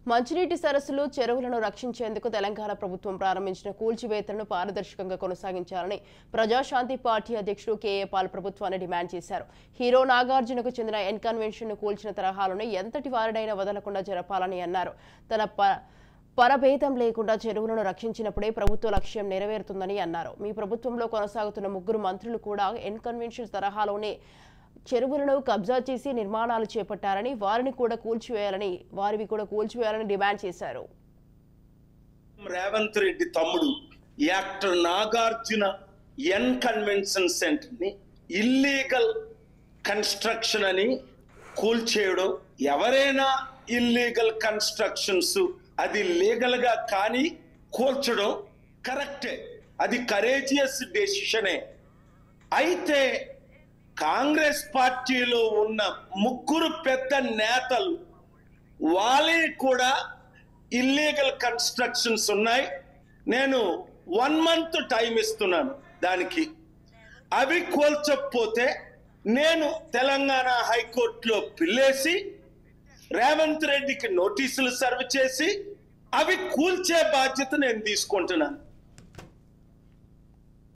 మంచినీటి సరస్సులు చెరువులను రక్షించేందుకు తెలంగాణ ప్రభుత్వం ప్రారంభించిన కూల్చివేతలను పారదర్శకంగా కొనసాగించాలని ప్రజాశాంతి పార్టీ అధ్యక్షుడు కేఏ పాల్ ప్రభుత్వాన్ని డిమాండ్ చేశారు. హీరో నాగార్జునకు చెందిన ఎన్ కన్వెన్షన్ ను కూల్చిన తరహాలోనే ఎంతటి వారినైనా వదలకుండా జరపాలని అన్నారు. తన పరభేదం లేకుండా చెరువులను రక్షించినప్పుడే ప్రభుత్వ లక్ష్యం నెరవేరుతుందని అన్నారు. మీ ప్రభుత్వంలో కొనసాగుతున్న ముగ్గురు మంత్రులు కూడా ఎన్ కన్వెన్షన్ తరహాలోనే చెరువులను కబ్జా చేసి నిర్మాణాలు చేపట్టారని వారివి కూడా కూల్చివేయాలని డిమాండ్ చేశారు. రేవంత్ రెడ్డి తమ్ముడు actor Nagarjuna N convention centre ని ఇల్లీగల్ కన్స్ట్రక్షన్ అని కూల్చేయడం, ఎవరైనా ఇల్లీగల్ కన్స్ట్రక్షన్స్ అది లీగల్ గా కానీ కూల్చడం కరెక్టే, అది కరేజియస్ డెసిషనే. అయితే కాంగ్రెస్ పార్టీలో ఉన్న ముగ్గురు పెద్ద నేతలు వాళ్ళే కూడా ఇల్లీగల్ కన్స్ట్రక్షన్స్ ఉన్నాయి. నేను 1 month టైం ఇస్తున్నాను దానికి. అవి కూల్చకపోతే నేను తెలంగాణ హైకోర్టులో పిల్లేసి రేవంత్ రెడ్డికి నోటీసులు సర్వ్ చేసి అవి కూల్చే బాధ్యత నేను తీసుకుంటున్నాను.